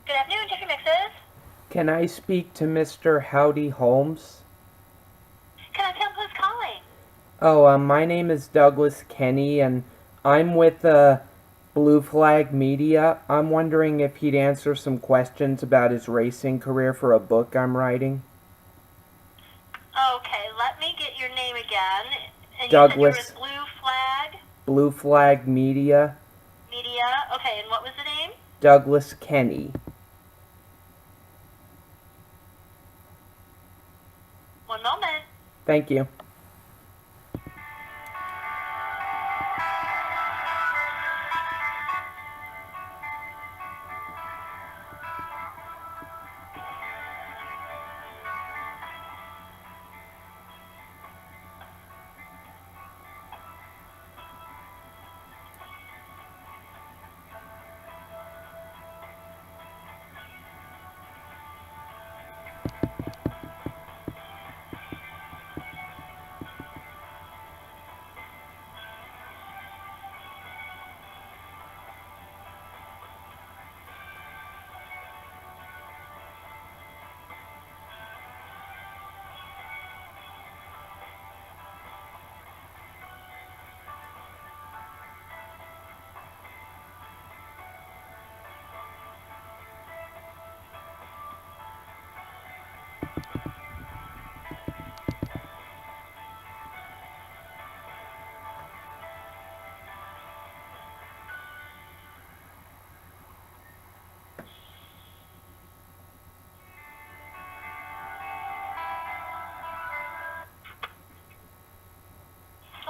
Good afternoon, Jeffrey Mixes. Can I speak to Mr. Howdy Holmes? Can I tell him who's calling? Oh, my name is Douglas Kenney, and I'm with Blue Flag Media. I'm wondering if he'd answer some questions about his racing career for a book I'm writing. Okay, let me get your name again. And you said you were Douglas, with Blue Flag Blue Flag Media, Media. Okay, and what was the name? Douglas Kenney. One moment. Thank you.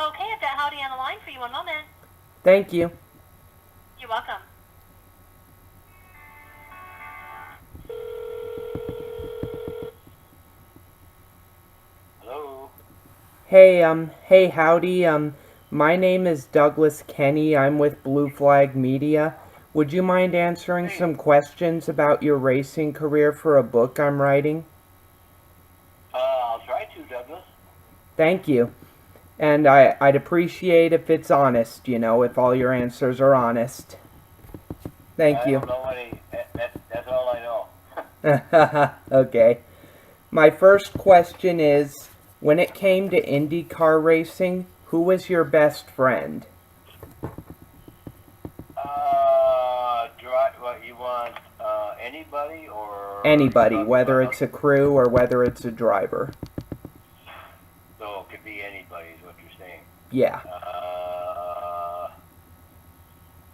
Okay, I've got Howdy on the line for you. One moment. Thank you. You're welcome. Hello. Hey Howdy, my name is Douglas Kenney. I'm with Blue Flag Media. Would you mind answering some questions about your racing career for a book I'm writing? I'll try to, Douglas. Thank you. And I'd appreciate if it's honest, if all your answers are honest. Thank I you. don't know any. That's all I know. Okay. My first question is, when it came to IndyCar racing, who was your best friend? What you want? Anybody or Anybody, whether it's a crew or whether it's a driver. So it could be anybody, is what you're saying. Yeah.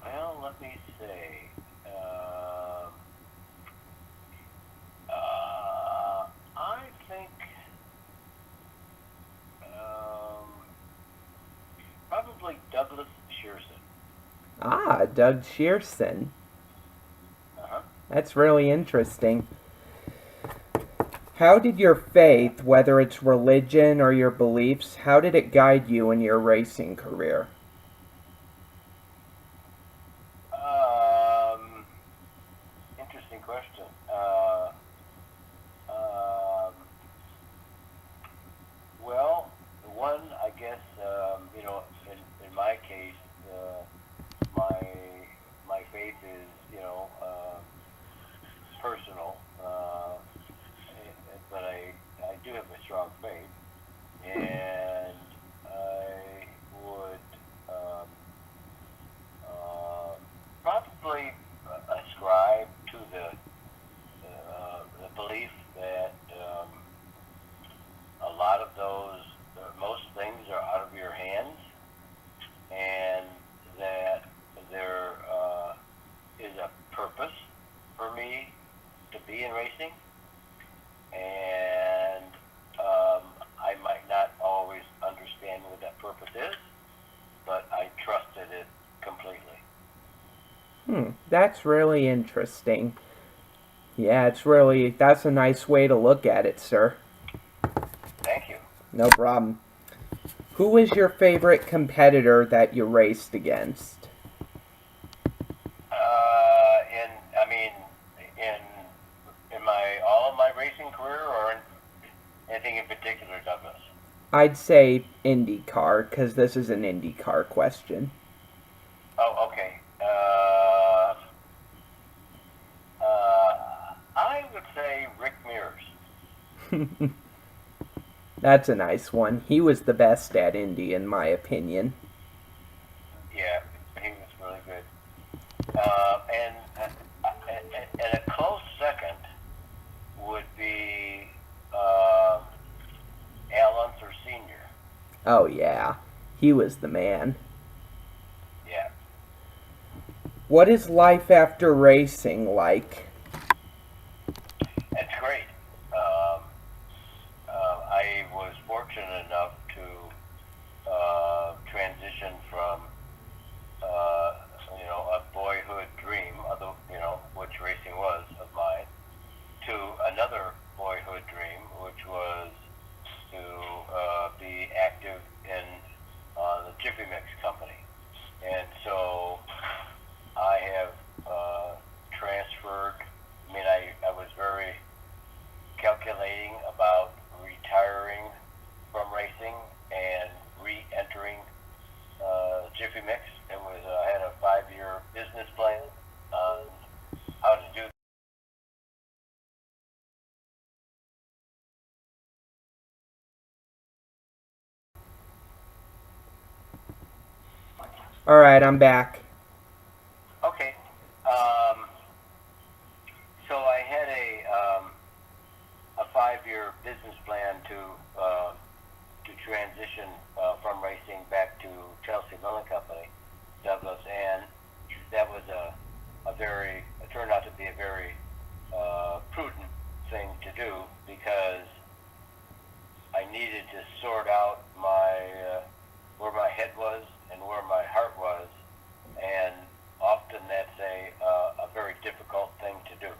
Well, let me say. I think probably Douglas Shearson. Ah, Doug Shearson. Uh-huh. That's really interesting. How did your faith, whether it's religion or your beliefs, how did it guide you in your racing career? Interesting question. Well, one, I guess, in my case, my my faith is, personal, but I do have a strong faith, and I would probably ascribe to the belief that a lot of most things are out of your hands, and that there is a purpose for me to be in racing, and I might not always understand what that purpose is, but I trusted it completely. That's really interesting. Yeah, that's a nice way to look at it, sir. Thank you. No problem. Who was your favorite competitor that you raced against? In my all of my racing career, or anything in particular, Douglas? I'd say IndyCar, because this is an IndyCar question. Oh, okay. That's a nice one. He was the best at Indy, in my opinion. Yeah, he was really good. And a close second would be Al Unser Sr. Oh, yeah. He was the man. Yeah. What is life after racing like? It's great. I was fortunate enough to transition from a boyhood dream, which racing was of mine, to another boyhood dream, which was to be active in the Jiffy Mix company. And so I have transferred. I mean, I was very calculating about retiring from racing and re-entering Jiffy Mix. I had a 5-year business plan on how to do. Alright, I'm back. Okay. So I had a 5-year business plan to transition from racing back to Chelsea Milling Company, Douglas, and that was it turned out to be a very prudent thing to do because I needed to sort out where my head was and where my heart was, and often that's a very difficult thing to do,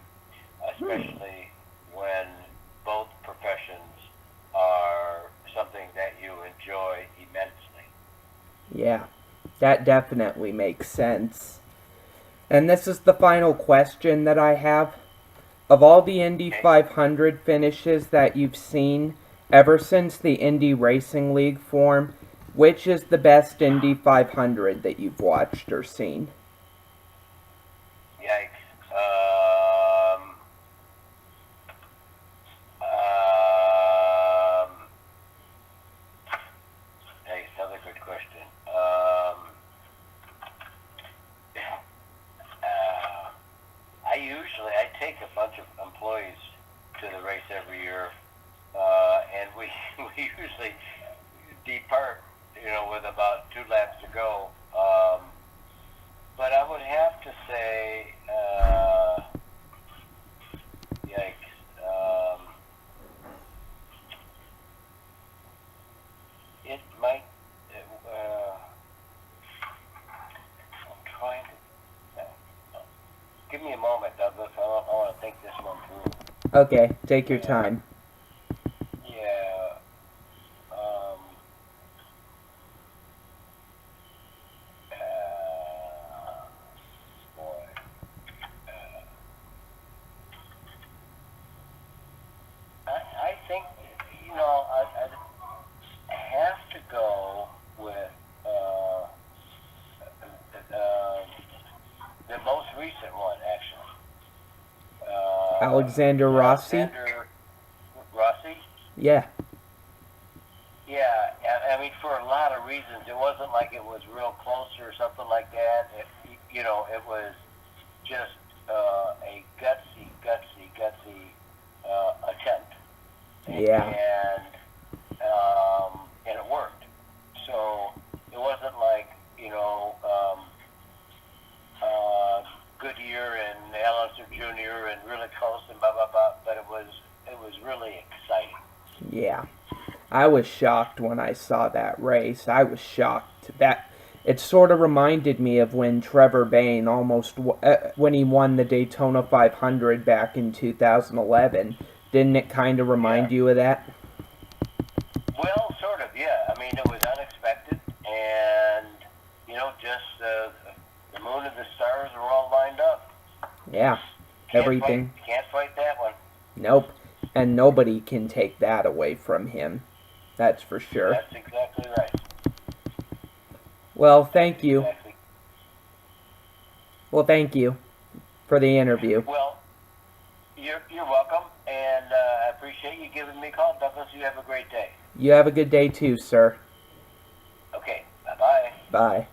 especially when both professions are something that you enjoy immensely. Yeah, that definitely makes sense. And this is the final question that I have. Of all the Indy 500 finishes that you've seen ever since the Indy Racing League formed, which is the best Indy 500 that you've watched or seen? Yikes. Hey, another good question. I take a bunch of employees to the race every year, and we we usually depart, with about 2 laps to go. But I would have to say, yikes. It might. I'm trying to. Give me a moment, Douglas. I want to think this one through. Okay, take your time. Yeah. Boy. I think, I have to go with the most recent one, actually. Alexander Rossi? Alexander Rossi? Yeah. Yeah, I mean, for a lot of reasons. It wasn't like it was real close or something like that. It was just a gutsy attempt. Yeah. And it worked. So it wasn't like, Goodyear and Al Unser Jr. and really close and blah, blah, blah, but it was really exciting. Yeah. I was shocked when I saw that race. I was shocked. It sort of reminded me of when Trevor Bayne when he won the Daytona 500 back in 2011. Didn't it kind of remind you of that? Well, sort of, yeah. I mean, it was unexpected, and just the moon and the stars were all lined up. Yeah. Everything. Can't fight that one. Nope. And nobody can take that away from him. That's for sure. That's exactly right. Well, thank you. Exactly. Well, thank you for the interview. Well, You're welcome, and I appreciate you giving me a call. Douglas, you have a great day. You have a good day too, sir. Okay, bye-bye. Bye.